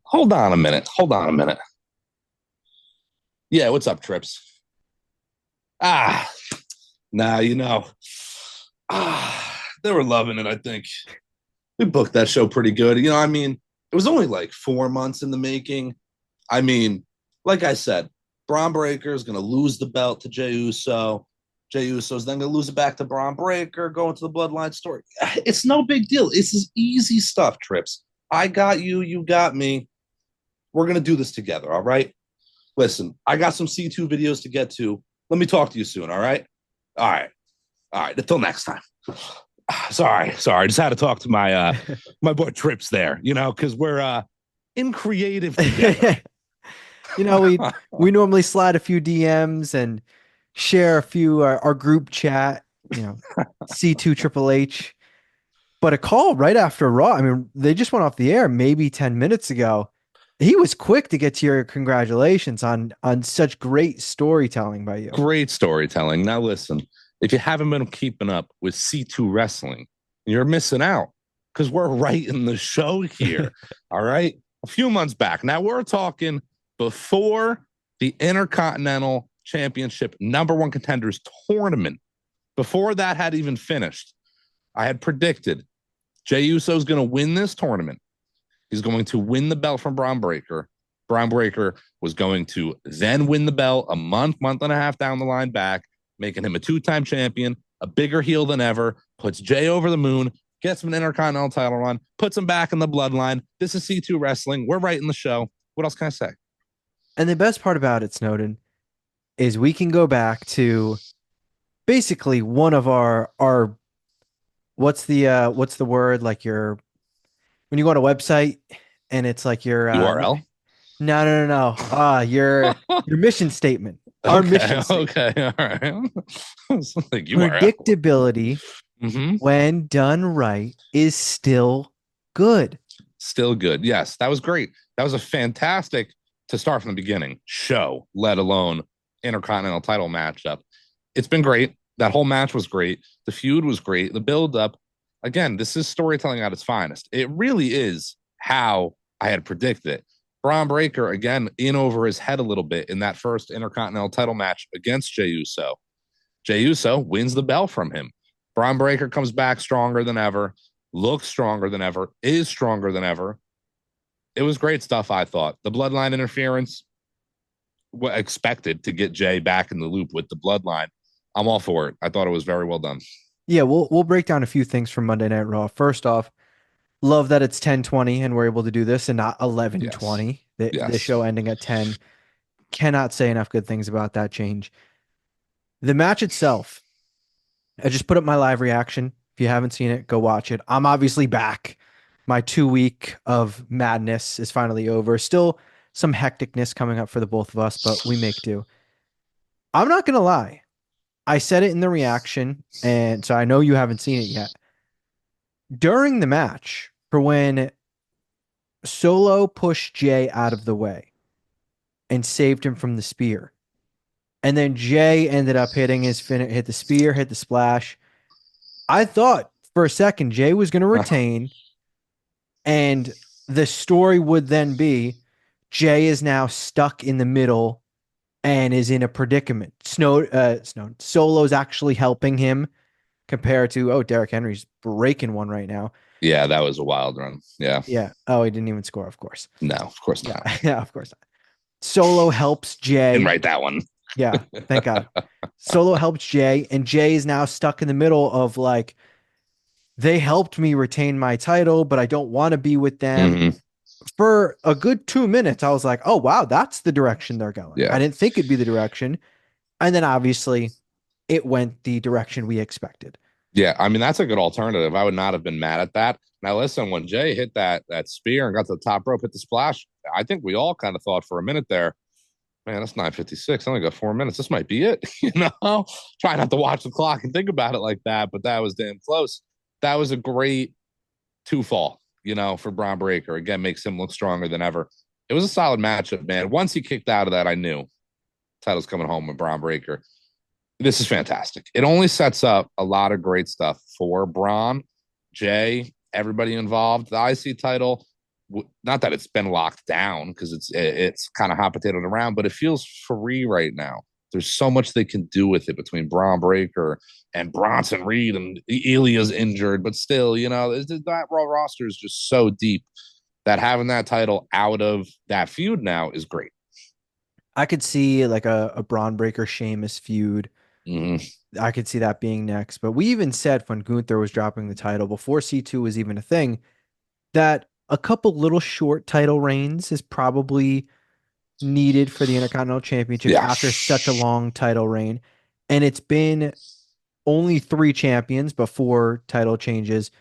Hold on a minute. Hold on a minute. Yeah, what's up, Trips? Ah, nah, they were loving it, I think. We booked that show pretty good. It was only like 4 months in the making. I mean, like I said, Bron Breakker is going to lose the belt to Jey Uso. Jey Uso is then going to lose it back to Bron Breakker, go into the Bloodline story. It's no big deal. It's this easy stuff, Trips. I got you. You got me. We're going to do this together, all right? Listen, I got some C2 videos to get to. Let me talk to you soon, all right? All right. All right. Until next time. Sorry. I just had to talk to my boy Trips there, because we're in creative together. We normally slide a few DMs and share a few our group chat, C2 Triple H. But a call right after Raw. I mean, they just went off the air maybe 10 minutes ago. He was quick to get to your congratulations on such great storytelling by you. Great storytelling. Now listen, if you haven't been keeping up with C2 Wrestling, you're missing out because we're right in the show here. All right. A few months back. Now we're talking before the Intercontinental Championship #1 contenders tournament. Before that had even finished, I had predicted Jey Uso is going to win this tournament. He's going to win the belt from Bron Breakker. Bron Breakker was going to then win the belt a month and a half down the line back, making him a 2-time champion, a bigger heel than ever, puts Jey over the moon, gets him an Intercontinental title run, puts him back in the bloodline. This is C2 Wrestling. We're right in the show. What else can I say? And the best part about it, Snowden, is we can go back to basically one of our what's the word, like your when you go on a website and it's like your URL? no. Your mission statement. Our mission statement. Okay, all right. Like URL. Predictability, when done right, is still good. Still good. Yes, that was great. That was a fantastic, to start from the beginning, show, let alone Intercontinental title matchup. It's been great. That whole match was great. The feud was great. The build up, again, this is storytelling at its finest. It really is how I had predicted it. Bron Breakker, again, in over his head a little bit in that first Intercontinental title match against Jey Uso. Jey Uso wins the belt from him. Bron Breakker comes back stronger than ever, looks stronger than ever, is stronger than ever. It was great stuff, I thought. The bloodline interference, expected to get Jey back in the loop with the bloodline. I'm all for it. I thought it was very well done. Yeah, we'll break down a few things from Monday Night Raw. First off, love that it's 10:20 and we're able to do this and not 11:20. The show ending at 10. Cannot say enough good things about that change. The match itself, I just put up my live reaction. If you haven't seen it, go watch it. I'm obviously back. My 2 week of madness is finally over. Still some hecticness coming up for the both of us, but we make do. I'm not going to lie. I said it in the reaction, and so I know you haven't seen it yet. During the match, for when Solo pushed Jey out of the way and saved him from the spear, and then Jey ended up hitting hit the spear, hit the splash. I thought for a second Jey was going to retain, and the story would then be Jey is now stuck in the middle and is in a predicament. Solo's actually helping him compared to, Derrick Henry's breaking one right now. Yeah, that was a wild run. Yeah. Yeah. Oh, he didn't even score, of course. No, of course not. Yeah, of course not. Solo helps Jey. Didn't write that one. Yeah, thank God. Solo helps Jey, and Jey is now stuck in the middle of like, they helped me retain my title, but I don't want to be with them. Mm-hmm. For a good 2 minutes, I was like, oh, wow, that's the direction they're going. Yeah. I didn't think it'd be the direction. And then obviously it went the direction we expected. Yeah, I mean, that's a good alternative. I would not have been mad at that. Now, listen, when Jey hit that spear and got to the top rope, hit the splash, I think we all kind of thought for a minute there, man, that's 9:56. I only got 4 minutes. This might be it. Try not to watch the clock and think about it like that, but that was damn close. That was a great two-fall, for Bron Breakker. Again, makes him look stronger than ever. It was a solid matchup, man. Once he kicked out of that, I knew title's coming home with Bron Breakker. This is fantastic. It only sets up a lot of great stuff for Bron, Jey, everybody involved. The IC title, not that it's been locked down because it's kind of hot potatoed around, but it feels free right now. There's so much they can do with it between Bron Breakker and Bronson Reed, and Ilya's injured, but still, that Raw roster is just so deep that having that title out of that feud now is great. I could see like a Bron Breakker Sheamus feud. I could see that being next. But we even said when Gunther was dropping the title before C2 was even a thing that a couple little short title reigns is probably needed for the Intercontinental Championship after such a long title reign. And it's been only 3 champions before title changes,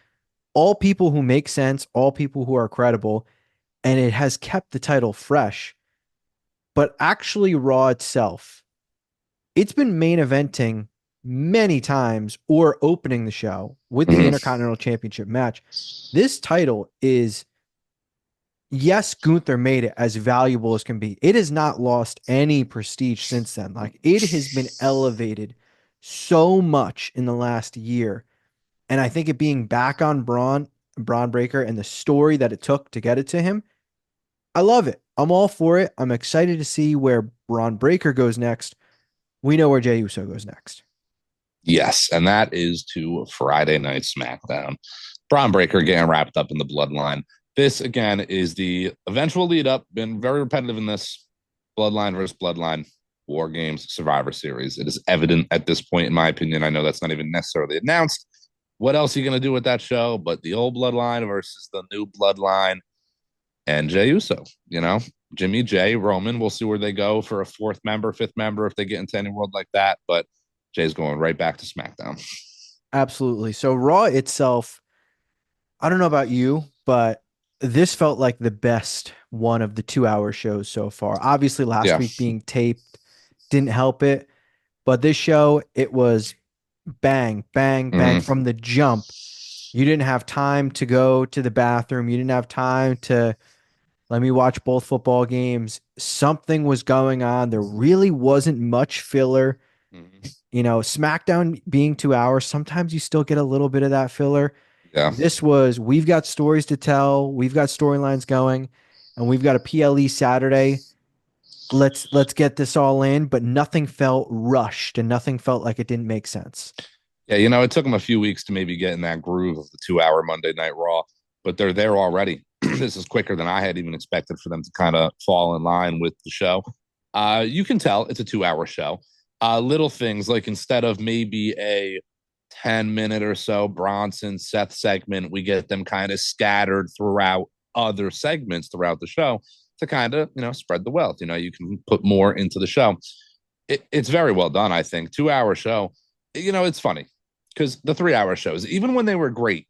all people who make sense, all people who are credible, and it has kept the title fresh. But actually, Raw itself, it's been main eventing many times or opening the show with the Intercontinental Championship match. This title is, yes, Gunther made it as valuable as can be. It has not lost any prestige since then. Like, it has been elevated so much in the last year. And I think it being back on Bron Breakker and the story that it took to get it to him, I love it. I'm all for it. I'm excited to see where Bron Breakker goes next. We know where Jey Uso goes next. Yes, and that is to Friday Night SmackDown. Bron Breakker getting wrapped up in the bloodline. This, again, is the eventual lead up. Been very repetitive in this bloodline versus bloodline, War Games, Survivor Series. It is evident at this point, in my opinion. I know that's not even necessarily announced. What else are you going to do with that show? But the old bloodline versus the new bloodline and Jey Uso, Jimmy, Jey, Roman. We'll see where they go for a 4th member, 5th member, if they get into any world like that. But Jay's going right back to SmackDown. Absolutely. So Raw itself, I don't know about you, but this felt like the best one of the 2-hour shows so far. Obviously, last week being taped didn't help it, but this show, it was bang, bang, bang from the jump. You didn't have time to go to the bathroom. You didn't have time to let me watch both football games. Something was going on. There really wasn't much filler. SmackDown being 2 hours, sometimes you still get a little bit of that filler. Yeah. This was, we've got stories to tell. We've got storylines going, and we've got a PLE Saturday. Let's get this all in, but nothing felt rushed and nothing felt like it didn't make sense. Yeah, it took them a few weeks to maybe get in that groove of the 2-hour Monday Night Raw, but they're there already. This is quicker than I had even expected for them to kind of fall in line with the show. You can tell it's a 2-hour show. Little things like instead of maybe a 10-minute or so Bronson Seth segment, we get them kind of scattered throughout other segments throughout the show to kind of, spread the wealth. You can put more into the show. It's very well done, I think. 2-hour show. It's funny because the 3-hour shows, even when they were great,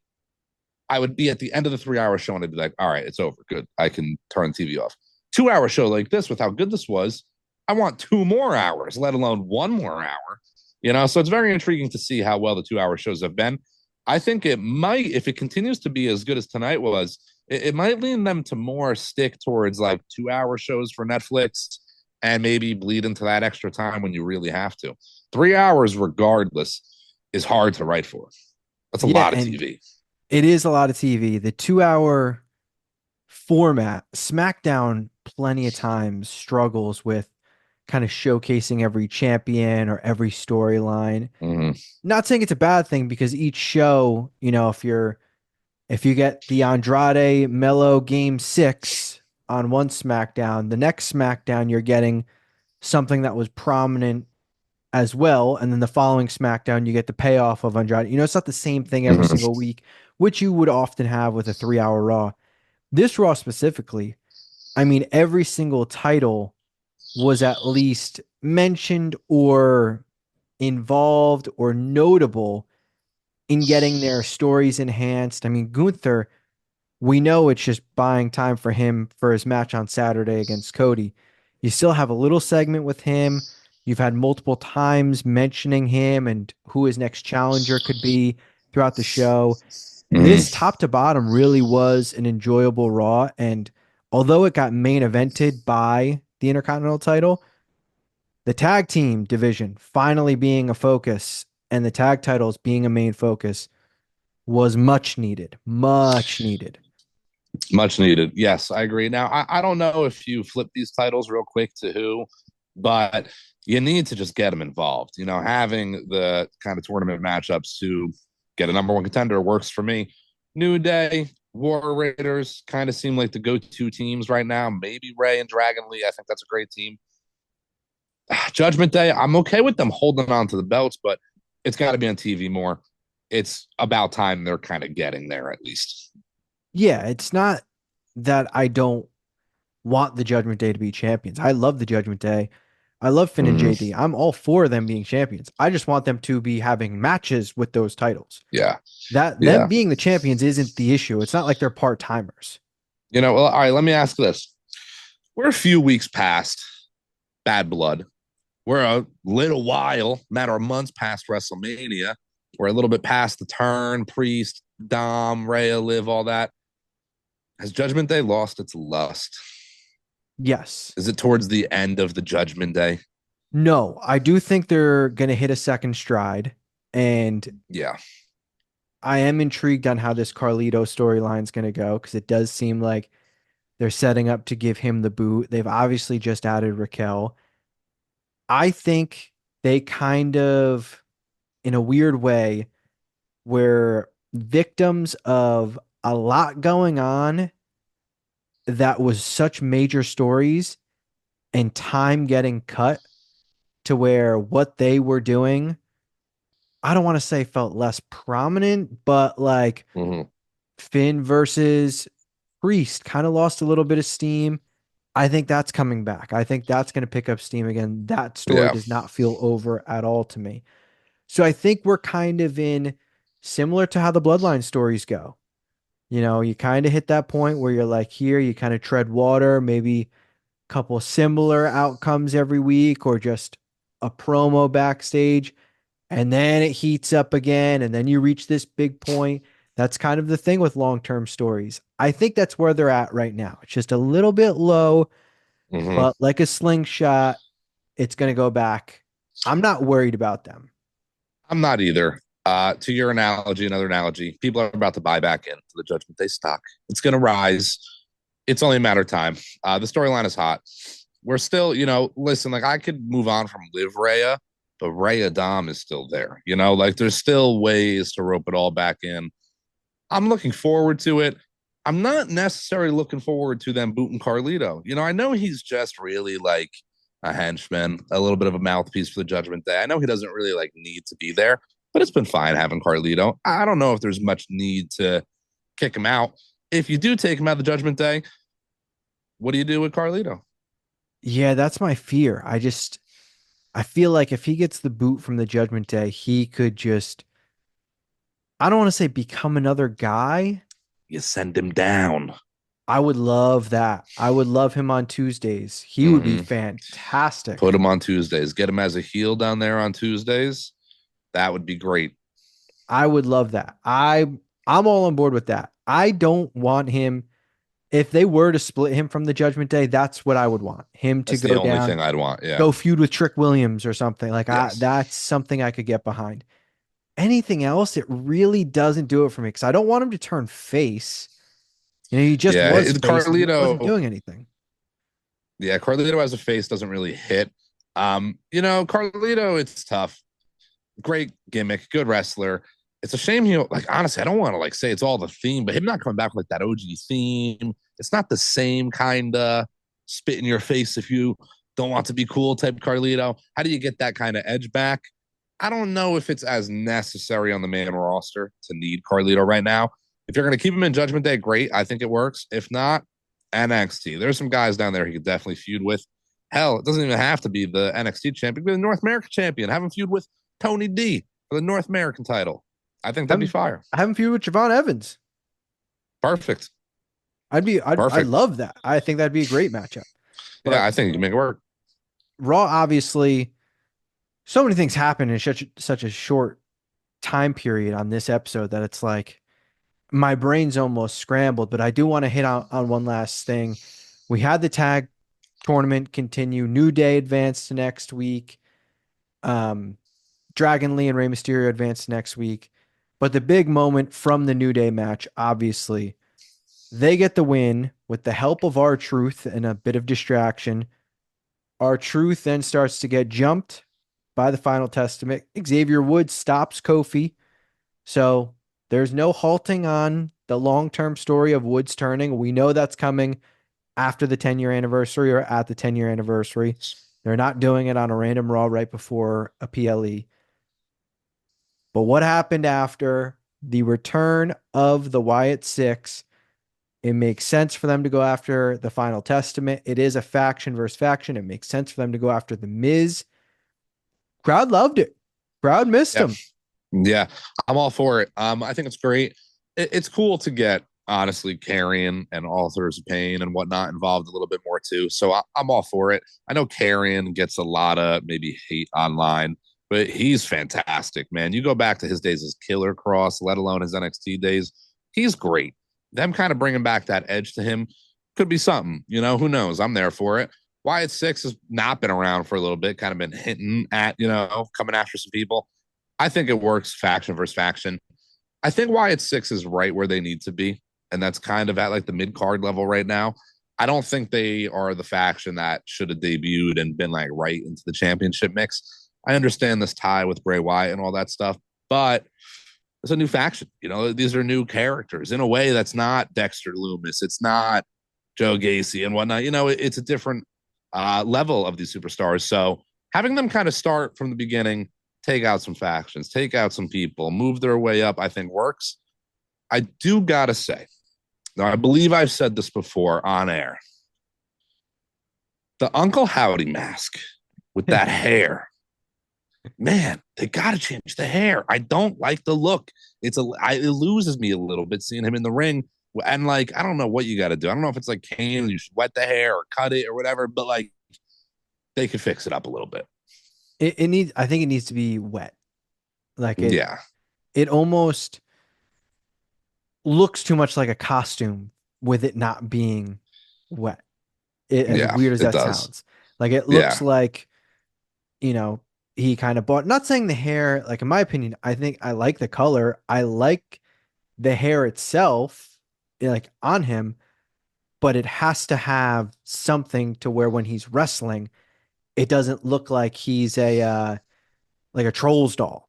I would be at the end of the 3-hour show and I'd be like, all right, it's over. Good. I can turn the TV off. 2-hour show like this, with how good this was, I want 2 more hours, let alone 1 more hour. So it's very intriguing to see how well the 2-hour shows have been. I think it might, if it continues to be as good as tonight was, it might lean them to more stick towards like 2-hour shows for Netflix and maybe bleed into that extra time when you really have to. 3 hours, regardless, is hard to write for. That's a lot of TV. It is a lot of TV. The 2-hour format, SmackDown plenty of times struggles with kind of showcasing every champion or every storyline. Not saying it's a bad thing, because each show, if you get the Andrade Mello Game 6 on one SmackDown, the next SmackDown you're getting something that was prominent as well, and then the following SmackDown you get the payoff of Andrade. It's not the same thing every single week, which you would often have with a 3-hour Raw. This Raw specifically, every single title was at least mentioned or involved or notable in getting their stories enhanced. Gunther, we know it's just buying time for him for his match on Saturday against Cody. You still have a little segment with him. You've had multiple times mentioning him and who his next challenger could be throughout the show. This top to bottom really was an enjoyable Raw. And although it got main evented by the Intercontinental title, the tag team division finally being a focus and the tag titles being a main focus was much needed. Much needed. Much needed. Yes, I agree. Now, I don't know if you flip these titles real quick to who, but you need to just get them involved. Having the kind of tournament matchups to get a number one contender works for me. New Day, War Raiders kind of seem like the go-to teams right now. Maybe Ray and Dragon Lee. I think that's a great team. Judgment Day, I'm okay with them holding on to the belts, but it's got to be on TV more. It's about time they're kind of getting there at least. Yeah, it's not that I don't want the Judgment Day to be champions. I love the Judgment Day. I love Finn and Mm-hmm. JD. I'm all for them being champions. I just want them to be having matches with those titles. Yeah. That them Yeah. being the champions isn't the issue. It's not like they're part timers. Well, all right, let me ask this. We're a few weeks past Bad Blood. We're a little while, matter of months past WrestleMania. We're a little bit past the turn, Priest, Dom, Rhea, Liv, all that. Has Judgment Day lost its lust? Yes. Is it towards the end of the Judgment Day? No, I do think they're going to hit a second stride. And yeah, I am intrigued on how this Carlito storyline is going to go because it does seem like they're setting up to give him the boot. They've obviously just added Raquel. I think they kind of, in a weird way, were victims of a lot going on that was such major stories and time getting cut to where what they were doing, I don't want to say felt less prominent, but like Finn versus Priest kind of lost a little bit of steam. I think that's coming back. I think that's going to pick up steam again. That story yeah. does not feel over at all to me. So I think we're kind of in similar to how the Bloodline stories go. You kind of hit that point where you're like, here, you kind of tread water, maybe a couple similar outcomes every week or just a promo backstage. And then it heats up again. And then you reach this big point. That's kind of the thing with long-term stories. I think that's where they're at right now. It's just a little bit low, but like a slingshot, it's going to go back. I'm not worried about them. I'm not either. To your analogy, another analogy, people are about to buy back into the Judgment Day stock. It's going to rise. It's only a matter of time. The storyline is hot. We're still, listen, like I could move on from Liv Rhea, but Rhea Dom is still there. Like there's still ways to rope it all back in. I'm looking forward to it. I'm not necessarily looking forward to them booting Carlito. I know he's just really like a henchman, a little bit of a mouthpiece for the Judgment Day. I know he doesn't really like need to be there, but it's been fine having Carlito. I don't know if there's much need to kick him out. If you do take him out of the Judgment Day, what do you do with Carlito? Yeah, that's my fear. I feel like if he gets the boot from the Judgment Day, he could just, I don't want to say become another guy. You send him down. I would love that. I would love him on Tuesdays. He would be fantastic. Put him on Tuesdays. Get him as a heel down there on Tuesdays. That would be great. I would love that. I'm all on board with that. I don't want him. If they were to split him from the Judgment Day, that's what I would want him to That's go the only down. thing I'd want. Yeah. Go feud with Trick Williams or something like Yes. that's something I could get behind. Anything else, it really doesn't do it for me because I don't want him to turn face. He just was face. Carlito he wasn't doing anything. Yeah, Carlito as a face doesn't really hit. Carlito, it's tough. Great gimmick, good wrestler. It's a shame he like honestly, I don't want to like say it's all the theme, but him not coming back with like that OG theme, it's not the same kind of spit in your face if you don't want to be cool type Carlito. How do you get that kind of edge back? I don't know if it's as necessary on the main roster to need Carlito right now. If you're going to keep him in Judgment Day, great. I think it works. If not, NXT. There's some guys down there he could definitely feud with. Hell, it doesn't even have to be the NXT champion, but the North American champion. Have him feud with Tony D for the North American title. I think that'd be fire. Have him feud with Javon Evans. Perfect. I'd love that. I think that'd be a great matchup. But yeah, I think you can make it work. Raw, obviously, so many things happen in such a short time period on this episode that it's like my brain's almost scrambled, but I do want to hit on one last thing. We had the tag tournament continue. New Day advanced to next week. Dragon Lee and Rey Mysterio advanced next week. But the big moment from the New Day match, obviously, They get the win with the help of R-Truth and a bit of distraction. R-Truth then starts to get jumped by the Final Testament. Xavier Woods stops Kofi. So there's no halting on the long-term story of Woods turning. We know that's coming after the 10-year anniversary or at the 10-year anniversary. They're not doing it on a random Raw right before a PLE. But what happened after the return of the Wyatt Six? It makes sense for them to go after the Final Testament. It is a faction versus faction. It makes sense for them to go after the Miz. Crowd loved it. Crowd missed Yeah. him. Yeah, I'm all for it. I think it's great. It's cool to get honestly Carrion and Authors of Pain and whatnot involved a little bit more too. So I'm all for it. I know Carrion gets a lot of maybe hate online, but he's fantastic, man. You go back to his days as Killer Cross, let alone his NXT days. He's great. Them kind of bringing back that edge to him could be something. You know, who knows? I'm there for it. Wyatt Six has not been around for a little bit, kind of been hinting at, coming after some people. I think it works faction versus faction. I think Wyatt Six is right where they need to be, and that's kind of at like the mid card level right now. I don't think they are the faction that should have debuted and been like right into the championship mix. I understand this tie with Bray Wyatt and all that stuff, but it's a new faction. These are new characters in a way that's not Dexter Loomis. It's not Joe Gacy and whatnot. It's a different level of these superstars. So having them kind of start from the beginning, take out some factions, take out some people, move their way up, I think works. I do got to say, now I believe I've said this before on air, the Uncle Howdy mask with that hair, man, they got to change the hair. I don't like the look. It loses me a little bit seeing him in the ring. And I don't know what you got to do. I don't know if it's like Kane, you should wet the hair or cut it or whatever, but they could fix it up a little bit. It needs. I think it needs to be wet. Yeah. It almost looks too much like a costume with it not being wet. As weird as that sounds. It looks like, he kind of bought. Not saying the hair. In my opinion, I think I like the color. I like the hair itself, on him, but it has to have something to where when he's wrestling, it doesn't look like he's a Trolls doll.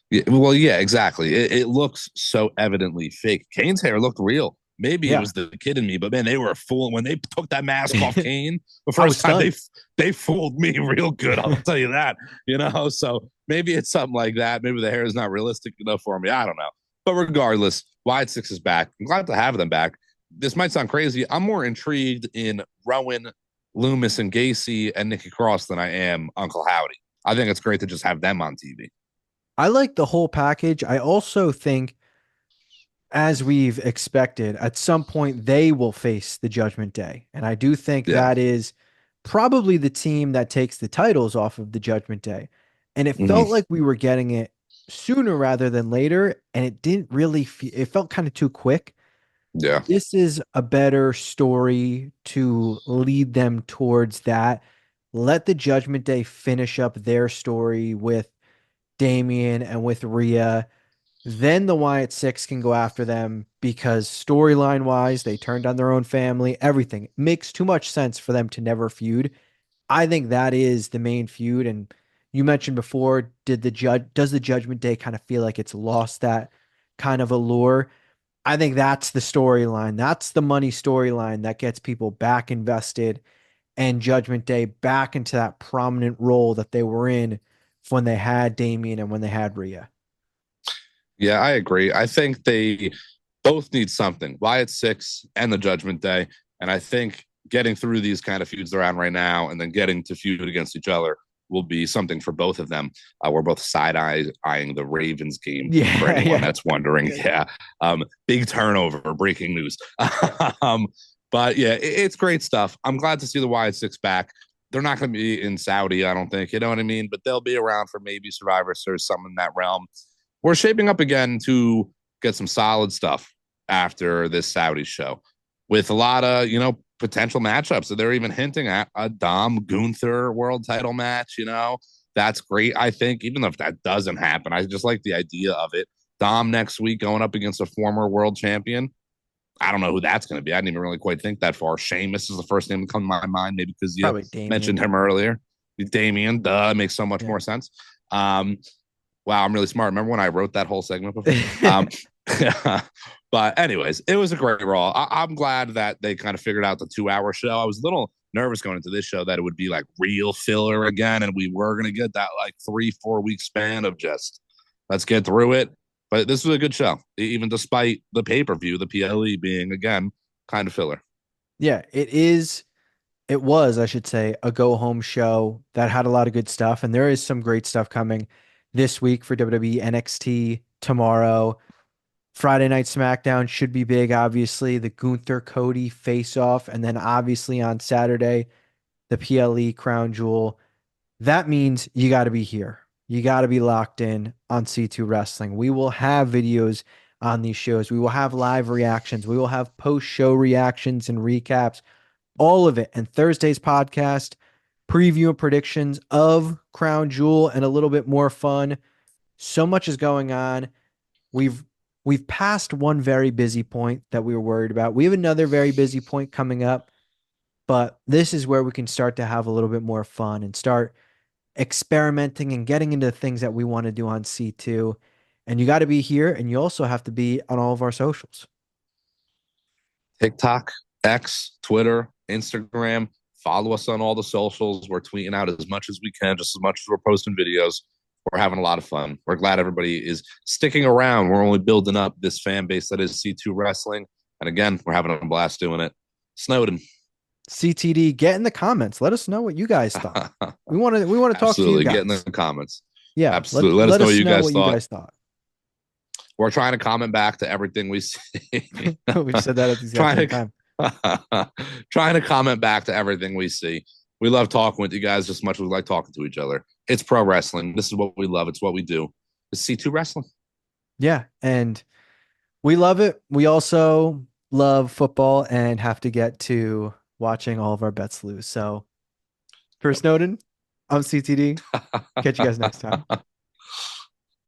Yeah, well, yeah, exactly. It looks so evidently fake. Kane's hair looked real. Maybe it was the kid in me, but man, they were fooling when they took that mask off Kane. The first time they fooled me real good. I'll tell you that. So maybe it's something like that. Maybe the hair is not realistic enough for me. I don't know. But regardless, Wyatt Six is back. I'm glad to have them back. This might sound crazy. I'm more intrigued in Rowan, Loomis, and Gacy and Nikki Cross than I am Uncle Howdy. I think it's great to just have them on TV. I like the whole package. I also think, as we've expected, at some point they will face the Judgment Day. And I do think that is probably the team that takes the titles off of the Judgment Day. And it felt like we were getting it sooner rather than later. And it didn't really it felt kind of too quick. Yeah. This is a better story to lead them towards that. Let the Judgment Day finish up their story with Damian and with Rhea. Then the Wyatt Six can go after them because storyline wise, they turned on their own family. Everything makes too much sense for them to never feud. I think that is the main feud. And you mentioned before, does the Judgment Day kind of feel like it's lost that kind of allure? I think that's the storyline. That's the money storyline that gets people back invested and Judgment Day back into that prominent role that they were in when they had Damian and when they had Rhea. Yeah, I agree. I think they both need something, Wyatt Six and the Judgment Day. And I think getting through these kind of feuds they're on right now and then getting to feud against each other will be something for both of them. We're both side-eyeing the Ravens game for anyone that's wondering. Yeah. Big turnover, breaking news. But yeah, it's great stuff. I'm glad to see the Wyatt Six back. They're not going to be in Saudi, I don't think. You know what I mean? But they'll be around for maybe Survivor Series, something in that realm. We're shaping up again to get some solid stuff after this Saudi show with a lot of, potential matchups. So they're even hinting at a Dom Gunther world title match. That's great. I think even if that doesn't happen, I just like the idea of it. Dom next week going up against a former world champion. I don't know who that's going to be. I didn't even really quite think that far. Sheamus is the first name to come to my mind, maybe because you Probably Damien. mentioned him earlier. Damien, duh, makes so much more sense. Wow, I'm really smart. Remember when I wrote that whole segment before? But anyways, it was a great Raw. I'm glad that they kind of figured out the 2-hour show. I was a little nervous going into this show that it would be like real filler again, and we were going to get that like 3-4 week span of just let's get through it. But this was a good show, even despite the pay-per-view, the PLE being again kind of filler. Yeah, it is. It was, I should say, a go home show that had a lot of good stuff, and there is some great stuff coming this week for WWE NXT tomorrow. Friday Night SmackDown should be big, obviously. The Gunther Cody face off. And then obviously on Saturday, the PLE Crown Jewel. That means you got to be here. You got to be locked in on C2 Wrestling. We will have videos on these shows. We will have live reactions. We will have post-show reactions and recaps. All of it. And Thursday's podcast, preview and predictions of Crown Jewel and a little bit more fun. So much is going on. We've passed one very busy point that we were worried about. We have another very busy point coming up, but this is where we can start to have a little bit more fun and start experimenting and getting into things that we want to do on C2. And you got to be here, and you also have to be on all of our socials. TikTok, X, Twitter, Instagram. Follow us on all the socials. We're tweeting out as much as we can, just as much as we're posting videos. We're having a lot of fun. We're glad everybody is sticking around. We're only building up this fan base that is C2 Wrestling. And again, we're having a blast doing it. Snowden. CTD, get in the comments. Let us know what you guys thought. We want to talk to you guys. Get in the comments. Yeah, absolutely. Let us know what you guys thought. We're trying to comment back to everything we see. We said that at the same time. Trying to comment back to everything we see. We love talking with you guys just as much as we like talking to each other. It's pro wrestling. This is what we love. It's what we do. It's C2 Wrestling. Yeah, and we love it. We also love football and have to get to watching all of our bets lose. So for Snowden, I'm CTD. Catch you guys next time.